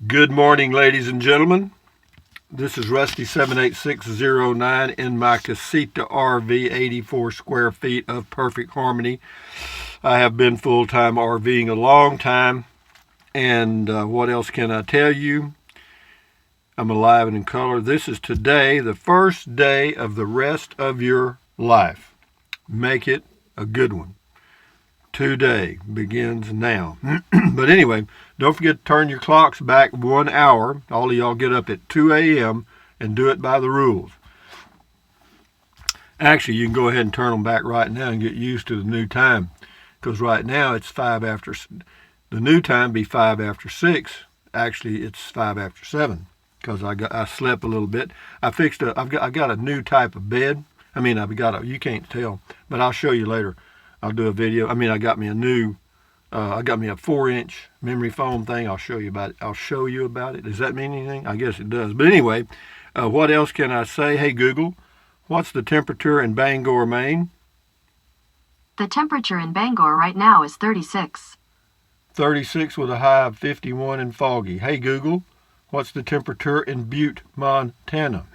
Good morning, ladies and gentlemen. This is Rusty 78609 in my Casita RV, 84 square feet of perfect harmony. I have been full-time RVing a long time, and what else can I tell you? I'm alive and in color. This is today, the first day of the rest of your life. Make it a good one. Today begins now. But anyway, don't forget to turn your clocks back 1 hour. All of y'all get up at 2 a.m. and do it by the rules. Actually, you can go ahead and turn them back right now and get used to the new time. Because right now it's 5 after, the new time be 5 after 6. Actually, it's 5 after 7. Because I slept a little bit. I got a new type of bed. You can't tell, but I'll show you later. I'll do a video. I got me a 4-inch memory foam thing. I'll show you about it. Does that mean anything? I guess it does. But anyway, what else can I say? Hey, Google, what's the temperature in Bangor, Maine? The temperature in Bangor right now is 36. 36 with a high of 51 and foggy. Hey, Google, what's the temperature in Butte, Montana?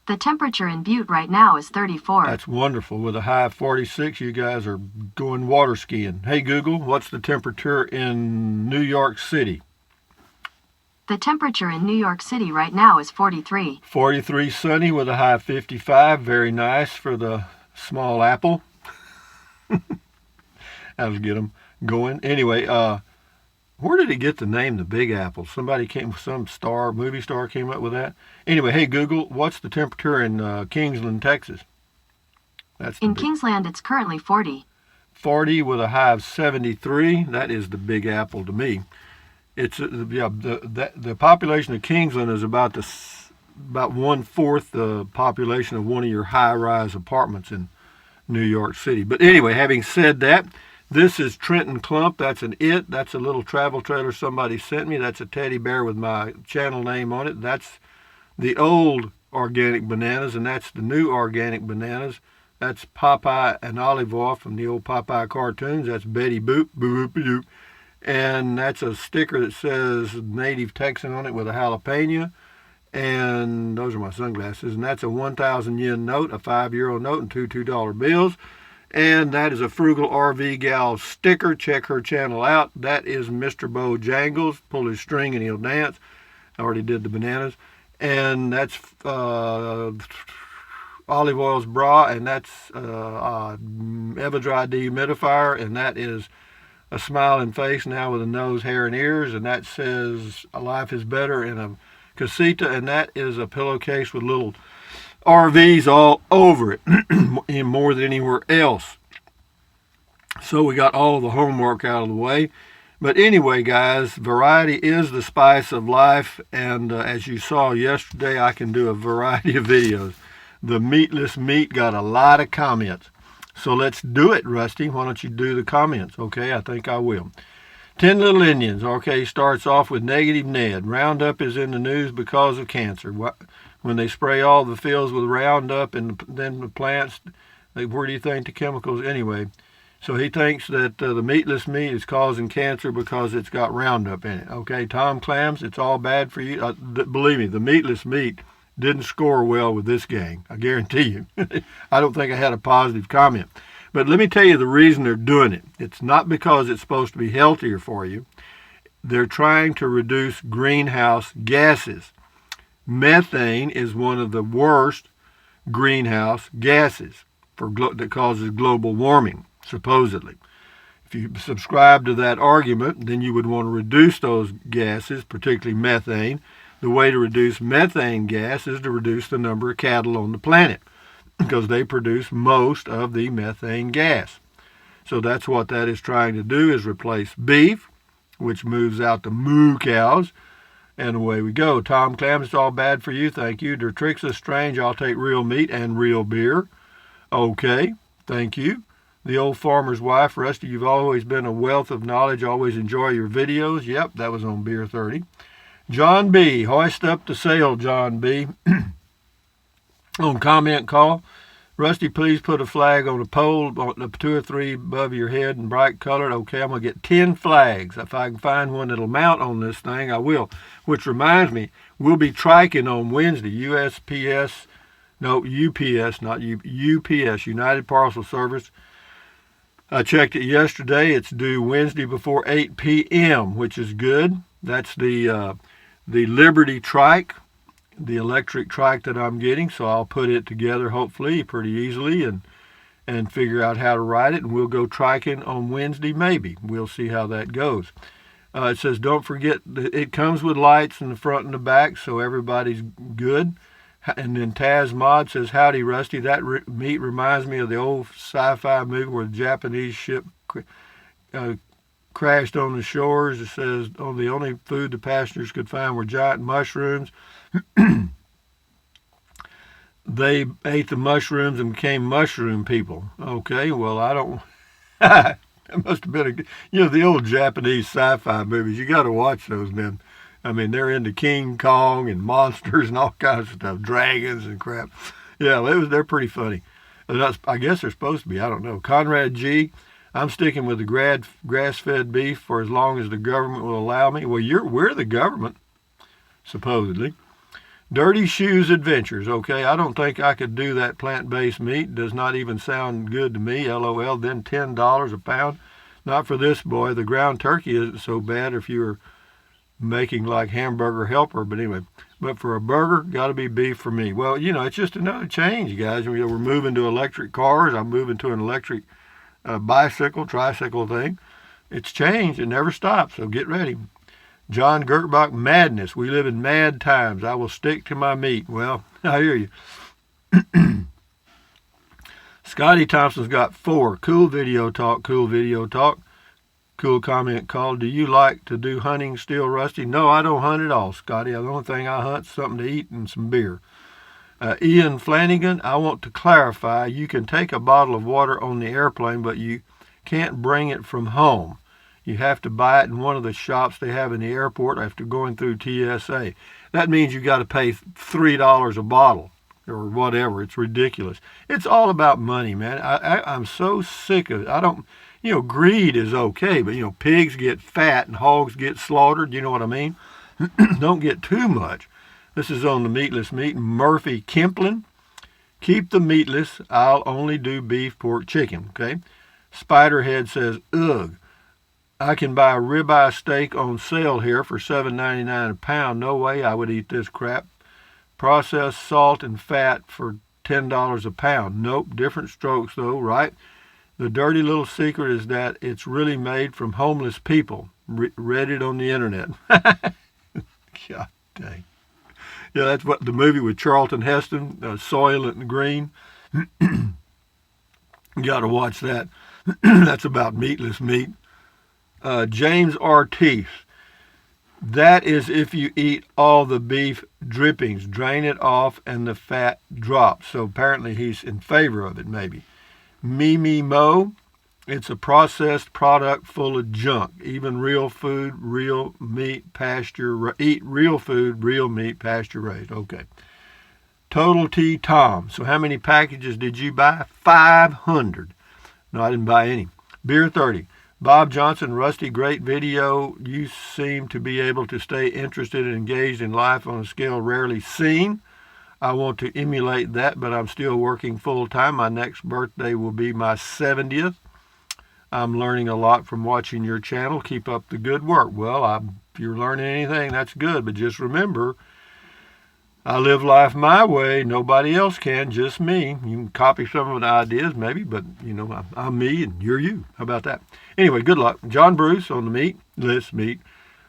The temperature in Butte right now is 34. That's wonderful. With a high of 46, you guys are going water skiing. Hey, Google, what's the temperature in New York City? The temperature in New York City right now is 43. 43 sunny with a high of 55. Very nice for the small apple. That'll get them going. Anyway, where did he get the name the Big Apple? Some movie star came up with that. Anyway, hey Google, what's the temperature in Kingsland, Texas? In Kingsland, it's currently 40. 40 with a high of 73. That is the Big Apple to me. It's the population of Kingsland is about 1/4 the population of one of your high-rise apartments in New York City. But anyway, having said that, this is Trenton Clump. That's That's a little travel trailer somebody sent me. That's a teddy bear with my channel name on it. That's the old organic bananas, and that's the new organic bananas. That's Popeye and Olive Oyl from the old Popeye cartoons. That's Betty Boop, boop, boop, boop. And that's a sticker that says Native Texan on it with a jalapeno. And those are my sunglasses. And that's a 1,000 yen note, a 5-euro note, and two $2 bills. And that is a Frugal RV Gal sticker. Check her channel out. That is Mr. Bojangles. Pull his string and he'll dance. I already did the bananas. And that's Olive Oyl's bra. And that's Evadry dehumidifier. And that is a smiling face now with a nose, hair, and ears. And that says life is better in a casita. And that is a pillowcase with little RVs all over it, more than anywhere else. So we got all of the homework out of the way. But anyway, guys, variety is the spice of life. And as you saw yesterday, I can do a variety of videos. The meatless meat got a lot of comments. So let's do it, Rusty. Why don't you do the comments? Okay, I think I will. 10 Little Indians. Okay, starts off with Negative Ned. Roundup is in the news because of cancer. When they spray all the fields with Roundup and then the plants, where do you think the chemicals? Anyway, so he thinks that the meatless meat is causing cancer because it's got Roundup in it. Okay, Tom Clams, it's all bad for you. Believe me, the meatless meat didn't score well with this gang. I guarantee you. I don't think I had a positive comment. But let me tell you the reason they're doing it. It's not because it's supposed to be healthier for you. They're trying to reduce greenhouse gases. Methane is one of the worst greenhouse gases that causes global warming, supposedly. If you subscribe to that argument, then you would want to reduce those gases, particularly methane. The way to reduce methane gas is to reduce the number of cattle on the planet because they produce most of the methane gas. So that's what that is trying to do, is replace beef, which moves out the moo cows. And away we go. Tom Clams, it's all bad for you. Thank you. Dertrix Strange, I'll take real meat and real beer. Okay, thank you. The Old Farmer's Wife, Rusty, you've always been a wealth of knowledge. Always enjoy your videos. Yep, that was on Beer 30. John B., hoist up the sail, John B. On comment call. Rusty, please put a flag on a pole, on 2 or 3 above your head and bright colored. Okay, I'm going to get 10 flags. If I can find one that'll mount on this thing, I will. Which reminds me, we'll be triking on Wednesday. UPS, not UPS, United Parcel Service. I checked it yesterday. It's due Wednesday before 8 p.m., which is good. That's the Liberty Trike, the electric trike that I'm getting. So I'll put it together hopefully pretty easily and figure out how to ride it. And we'll go triking on Wednesday maybe. We'll see how that goes. It says don't forget it comes with lights in the front and the back, so everybody's good. And then Taz Mod says, howdy, Rusty. That meat reminds me of the old sci-fi movie where the Japanese ship crashed on the shores. It says, oh, the only food the passengers could find were giant mushrooms. They ate the mushrooms and became mushroom people. Okay, well, I don't... It must have been the old Japanese sci-fi movies. You got to watch those, man. I mean, they're into King Kong and monsters and all kinds of stuff, dragons and crap. Yeah, they're pretty funny. I guess they're supposed to be. I don't know. Conrad G, I'm sticking with the grass-fed beef for as long as the government will allow me. Well, we're the government, supposedly. Dirty Shoes Adventures. Okay, I don't think I could do that plant-based meat. Does not even sound good to me. LOL. Then $10 a pound. Not for this boy. The ground turkey isn't so bad if you're making like Hamburger Helper, but anyway, but for a burger, got to be beef for me. Well, it's just another change, guys. We're moving to electric cars. I'm moving to an electric tricycle thing. It's changed. It never stops, so get ready. John Gertbach, madness. We live in mad times. I will stick to my meat. Well, I hear you. Scotty Thompson's got 4. Cool video talk. Cool comment called, do you like to do hunting still, Rusty? No, I don't hunt at all, Scotty. The only thing I hunt is something to eat and some beer. Ian Flanagan, I want to clarify, you can take a bottle of water on the airplane, but you can't bring it from home. You have to buy it in one of the shops they have in the airport after going through TSA. That means you got to pay $3 a bottle or whatever. It's ridiculous. It's all about money, man. I'm so sick of it. I don't... greed is okay, but, pigs get fat and hogs get slaughtered. You know what I mean? Don't get too much. This is on the Meatless Meat. Murphy Kemplin. Keep the meatless. I'll only do beef, pork, chicken. Okay? Spiderhead says, ugh. I can buy a ribeye steak on sale here for $7.99 a pound. No way I would eat this crap. Processed salt and fat for $10 a pound. Nope. Different strokes, though, right? The dirty little secret is that it's really made from homeless people. Read it on the internet. God dang. Yeah, that's what the movie with Charlton Heston, Soylent Green. You got to watch that. That's about meatless meat. James Ortiz. That is if you eat all the beef drippings, drain it off, and the fat drops. So apparently he's in favor of it, maybe. Mimi Mo, it's a processed product full of junk. Even real food, real meat, eat real food, real meat, pasture raised. Okay. Total T Tom. So how many packages did you buy? 500. No, I didn't buy any. Beer 30. Bob Johnson, Rusty, great video. You seem to be able to stay interested and engaged in life on a scale rarely seen. I want to emulate that, but I'm still working full-time. My next birthday will be my 70th. I'm learning a lot from watching your channel. Keep up the good work. Well, if you're learning anything, that's good. But just remember, I live life my way. Nobody else can, just me. You can copy some of the ideas maybe, but, I'm me and you're you. How about that? Anyway, good luck. John Bruce on the Meatless Meat.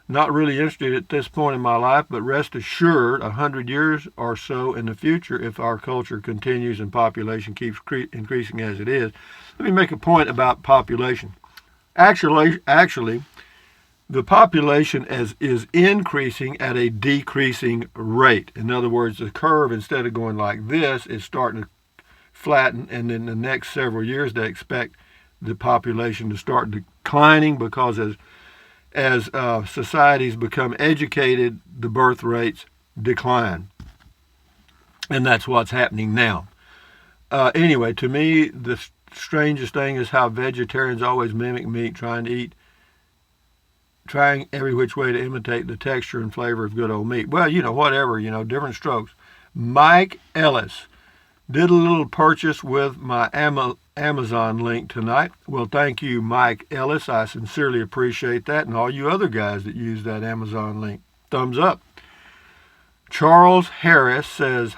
Not really interested at this point in my life, but rest assured 100 years or so in the future, if our culture continues and population keeps increasing as it is. Let me make a point about population. Actually, the population is increasing at a decreasing rate. In other words, the curve, instead of going like this, is starting to flatten, and in the next several years they expect the population to start declining because as societies become educated, the birth rates decline. And that's what's happening now. Anyway, to me, the strangest thing is how vegetarians always mimic meat, trying every which way to imitate the texture and flavor of good old meat. Well, whatever, different strokes. Mike Ellis did a little purchase with my Amazon link tonight. Well, thank you, Mike Ellis. I sincerely appreciate that, and all you other guys that use that Amazon link. Thumbs up. Charles Harris says,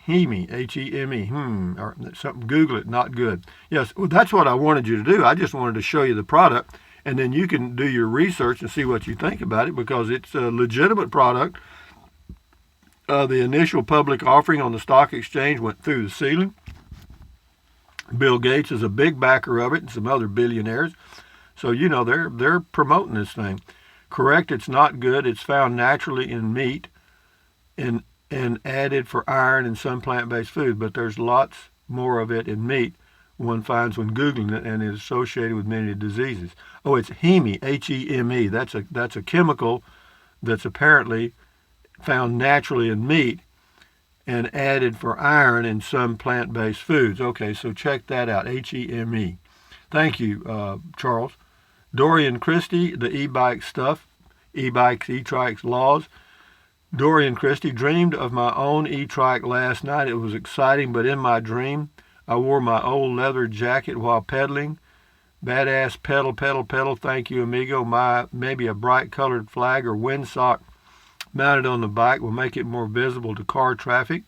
Heme, H-E-M-E, or something, Google it, not good. Yes, well, that's what I wanted you to do. I just wanted to show you the product, and then you can do your research and see what you think about it, because it's a legitimate product. The initial public offering on the stock exchange went through the ceiling. Bill Gates is a big backer of it, and some other billionaires. So, they're promoting this thing. Correct, it's not good. It's found naturally in meat and added for iron in some plant-based food, but there's lots more of it in meat one finds when Googling it, and is associated with many diseases. Oh, it's Heme, H-E-M-E. That's a chemical that's apparently found naturally in meat and added for iron in some plant-based foods. Okay, so check that out, H-E-M-E. Thank you, Charles. Dorian Christie, the e-bike stuff, e-bikes, e-trikes, laws. Dorian Christie, dreamed of my own e-trike last night. It was exciting, but in my dream, I wore my old leather jacket while pedaling. Badass pedal, pedal, pedal. Thank you, amigo. Maybe a bright colored flag or windsock mounted on the bike will make it more visible to car traffic.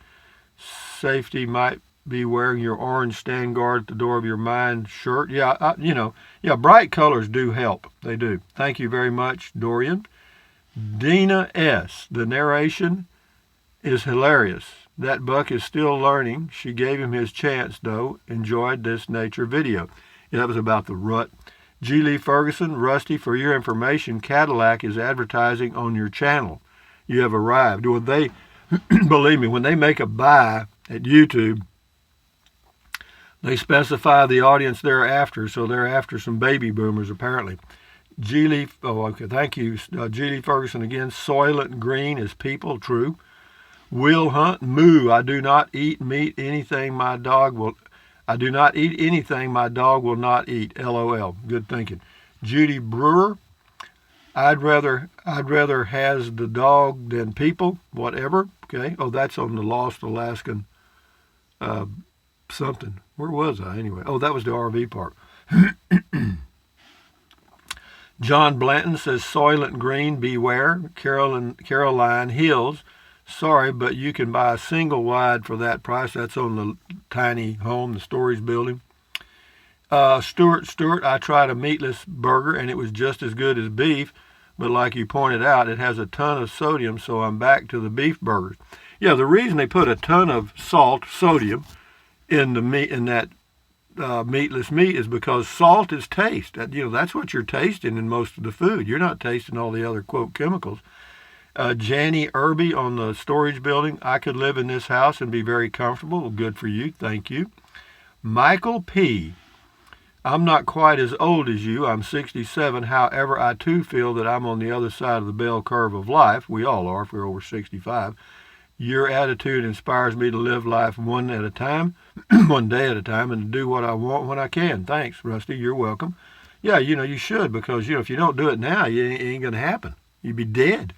Safety might be wearing your orange stand guard at the door of your mind shirt. Yeah, bright colors do help. They do. Thank you very much, Dorian. Dina S. The narration is hilarious. That buck is still learning. She gave him his chance, though. Enjoyed this nature video. Yeah, that was about the rut. G. Lee Ferguson, Rusty, for your information, Cadillac is advertising on your channel. You have arrived. Well, they, believe me, when they make a buy at YouTube, they specify the audience they're after, so they're after some baby boomers, apparently. Thank you, G. Lee Ferguson again. Soylent Green is people, true. Will Hunt, moo, I do not eat anything my dog will not eat, LOL. Good thinking. Judy Brewer, I'd rather has the dog than people, whatever. Okay. Oh, that's on the Lost Alaskan something. Where was I anyway? Oh, that was the RV park. John Blanton says, Soylent Green, beware. Caroline Hills, sorry, but you can buy a single wide for that price. That's on the tiny home, the Stories building. Stuart, I tried a meatless burger, and it was just as good as beef, but like you pointed out, it has a ton of sodium, so I'm back to the beef burgers. Yeah, the reason they put a ton of sodium, in the meat, in that meatless meat, is because salt is taste. That's what you're tasting in most of the food. You're not tasting all the other, quote, chemicals. Janie Irby on the Storage building, I could live in this house and be very comfortable. Good for you. Thank you. Michael P. I'm not quite as old as you. I'm 67. However, I too feel that I'm on the other side of the bell curve of life. We all are if we're over 65. Your attitude inspires me to live life one at a time, one day at a time, and to do what I want when I can. Thanks, Rusty. You're welcome. Yeah, you should, because, if you don't do it now, it ain't going to happen. You'd be dead.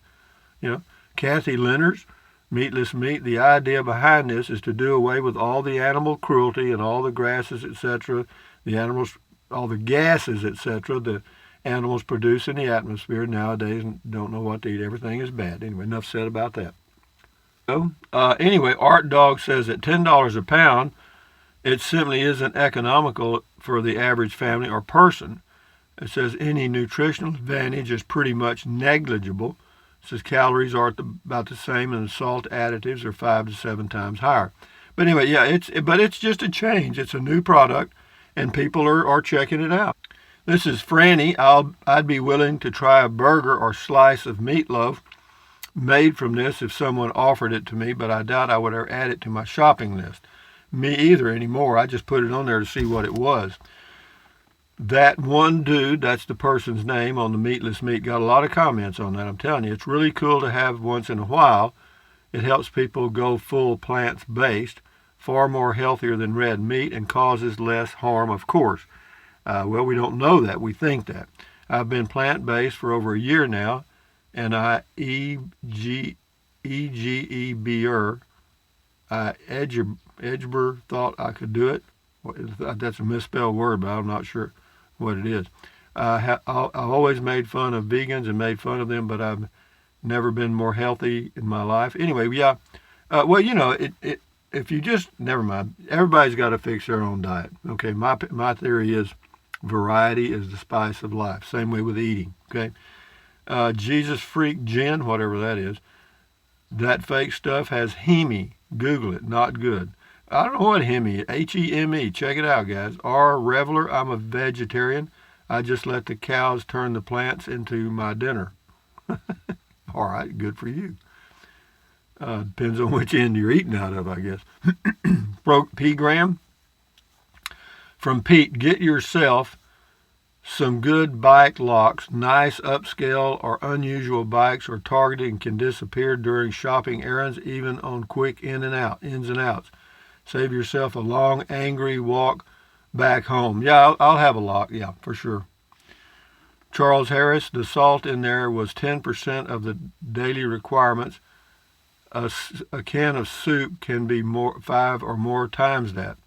Kathy Leonard's Meatless Meat. The idea behind this is to do away with all the animal cruelty and all the grasses, etc., all the gases, etc., the animals produce in the atmosphere nowadays, and don't know what to eat. Everything is bad. Anyway, enough said about that. Anyway, Art Dog says at $10 a pound, it simply isn't economical for the average family or person. It says any nutritional advantage is pretty much negligible. It says calories are about the same, and the salt additives are 5 to 7 times higher. But anyway, yeah, it's just a change. It's a new product, and people are checking it out. This is Franny. I'd be willing to try a burger or slice of meatloaf made from this if someone offered it to me, but I doubt I would ever add it to my shopping list. Me either anymore. I just put it on there to see what it was. That one dude, that's the person's name on the Meatless Meat, got a lot of comments on that. I'm telling you, it's really cool to have once in a while. It helps people go full plants-based. far more healthier than red meat and causes less harm, of course. Well, we don't know that. We think that. I've been plant-based for over a year now, and Edgeber thought I could do it. That's a misspelled word, but I'm not sure what it is. I've always made fun of vegans and made fun of them, but I've never been more healthy in my life. Anyway, yeah. Well, if you just, never mind. Everybody's got to fix their own diet. Okay, my theory is variety is the spice of life. Same way with eating. Okay, Jesus Freak Jen, whatever that is, that fake stuff has heme. Google it. Not good. I don't know what heme is. Heme. Check it out, guys. R. Reveler. I'm a vegetarian. I just let the cows turn the plants into my dinner. All right, good for you. Depends on which end you're eating out of, I guess. P. Graham. From Pete, get yourself some good bike locks. Nice upscale or unusual bikes are targeted and can disappear during shopping errands, even on quick ins and outs. Save yourself a long, angry walk back home. Yeah, I'll have a lock. Yeah, for sure. Charles Harris, the salt in there was 10% of the daily requirements. A can of soup can be 5 or more times that.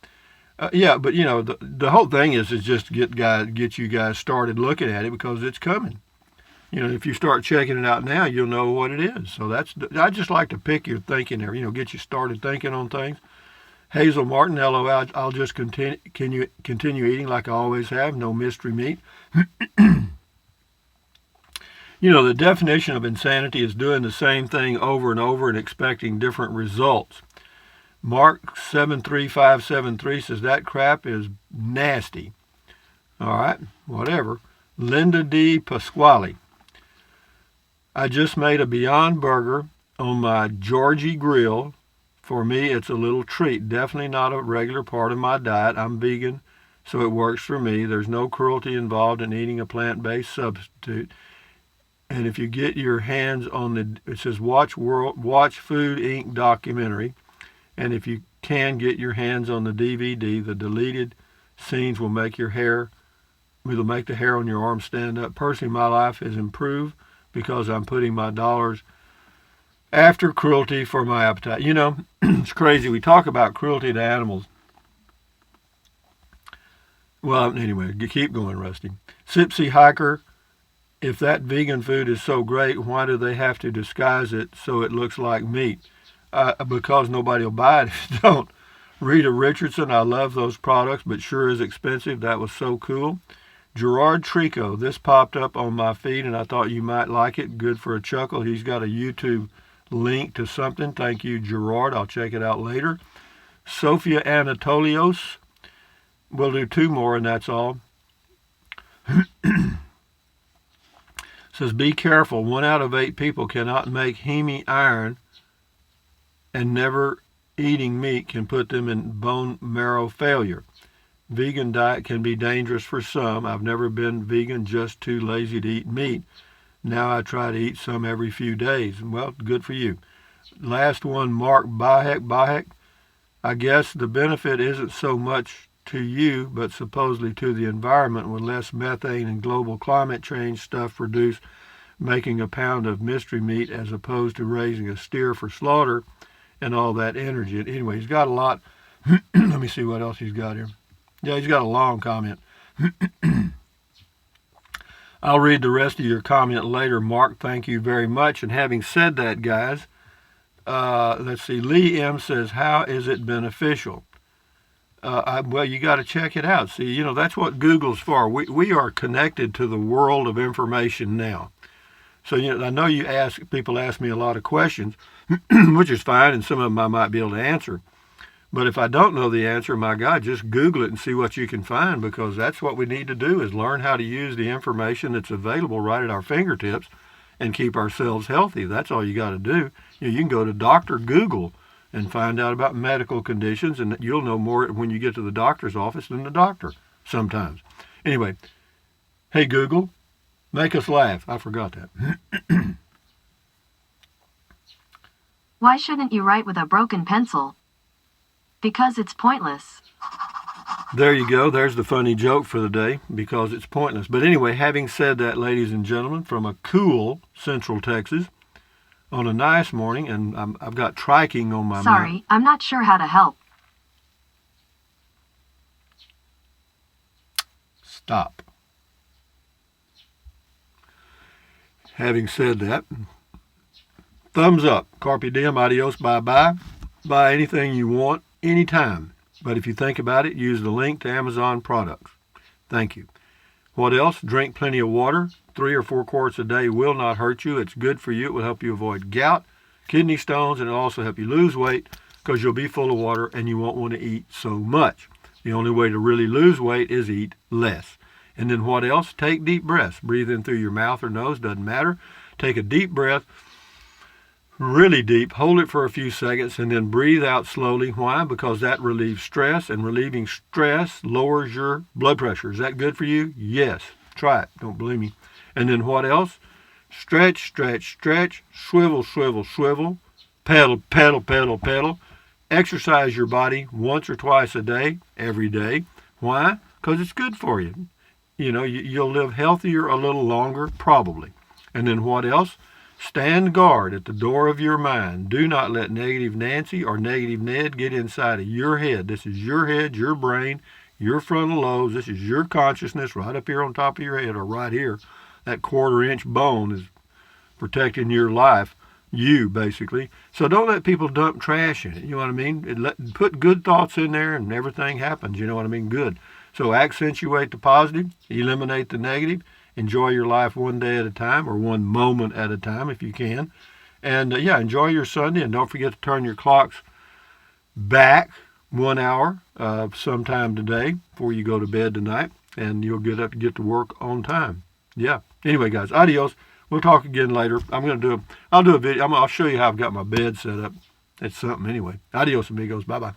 Yeah, but the whole thing is just to get you guys started looking at it because it's coming. If you start checking it out now, you'll know what it is. So I just like to pick your thinking there. Get you started thinking on things. Hazel Martin, LOL, I'll just continue eating like I always have. No mystery meat. The definition of insanity is doing the same thing over and over and expecting different results. Mark 73573 says that crap is nasty. All right, whatever. Linda D. Pasquale. I just made a Beyond Burger on my Georgie grill. For me, it's a little treat. Definitely not a regular part of my diet. I'm vegan, so it works for me. There's no cruelty involved in eating a plant-based substitute. And if you get your hands on it says Watch Food Inc. documentary. And if you can get your hands on the DVD, the deleted scenes will make the hair on your arm stand up. Personally, my life has improved because I'm putting my dollars after cruelty for my appetite. It's crazy. We talk about cruelty to animals. Well, anyway, keep going, Rusty. Sipsy Hiker, if that vegan food is so great, why do they have to disguise it so it looks like meat? Because nobody will buy it if you don't. Rita Richardson, I love those products, but sure is expensive. That was so cool. Gerard Trico, this popped up on my feed, and I thought you might like it. Good for a chuckle. He's got a YouTube link to something. Thank you, Gerard. I'll check it out later. Sophia Anatolios. We'll do 2 more, and that's all. Says, be careful. 1 out of 8 people cannot make heme iron, and never eating meat can put them in bone marrow failure. Vegan diet can be dangerous for some. I've never been vegan, just too lazy to eat meat. Now I try to eat some every few days. Well, good for you. Last one, Mark Bahek. I guess the benefit isn't so much to you, but supposedly to the environment with less methane and global climate change stuff produced, making a pound of mystery meat as opposed to raising a steer for slaughter and all that energy. Anyway, he's got a lot. Let me see what else he's got here. Yeah, he's got a long comment. I'll read the rest of your comment later, Mark. Thank you very much. And having said that, guys, let's see. Lee M. says, how is it beneficial? Well, you got to check it out. See, that's what Google's for. We are connected to the world of information now. So, I know people ask me a lot of questions, which is fine, and some of them I might be able to answer. But if I don't know the answer, my God, just Google it and see what you can find, because that's what we need to do, is learn how to use the information that's available right at our fingertips and keep ourselves healthy. That's all you got to do. You can go to Dr. Google and find out about medical conditions, and you'll know more when you get to the doctor's office than the doctor sometimes. Anyway, hey, Google, make us laugh. I forgot that. Why shouldn't you write with a broken pencil? Because it's pointless. There you go. There's the funny joke for the day, because it's pointless. But anyway, having said that, ladies and gentlemen, from a cool Central Texas, on a nice morning, and I've got triking on my mouth. Sorry, I'm not sure how to help. Stop. Having said that, thumbs up. Carpe diem, adios, bye-bye. Buy anything you want, anytime. But if you think about it, use the link to Amazon products. Thank you. What else? Drink plenty of water. 3 or 4 quarts a day will not hurt you. It's good for you. It will help you avoid gout, kidney stones, and it'll also help you lose weight because you'll be full of water and you won't want to eat so much. The only way to really lose weight is eat less. And then what else? Take deep breaths. Breathe in through your mouth or nose, doesn't matter. Take a deep breath, really deep, hold it for a few seconds, and then breathe out slowly. Why? Because that relieves stress, and relieving stress lowers your blood pressure. Is that good for you? Yes. Try it. Don't believe me. And then what else? Stretch, stretch, stretch, swivel, swivel, swivel, pedal, pedal, pedal, pedal. Exercise your body once or twice a day, every day. Why? Because it's good for you. You know, you'll live healthier a little longer, probably. And then what else? Stand guard at the door of your mind. Do not let negative Nancy or negative Ned get inside of your head. This is your head, your brain, your frontal lobes. This is your consciousness right up here on top of your head, or right here. That 1/4-inch bone is protecting your life, you basically. So don't let people dump trash in it. You know what I mean? Put good thoughts in there and everything happens. You know what I mean? Good. So accentuate the positive, eliminate the negative, enjoy your life one day at a time, or one moment at a time if you can. And enjoy your Sunday, and don't forget to turn your clocks back 1 hour sometime today before you go to bed tonight, and you'll get up to get to work on time. Yeah. Anyway, guys, adios. We'll talk again later. I'll do a video. I'll show you how I've got my bed set up. It's something anyway. Adios, amigos. Bye-bye.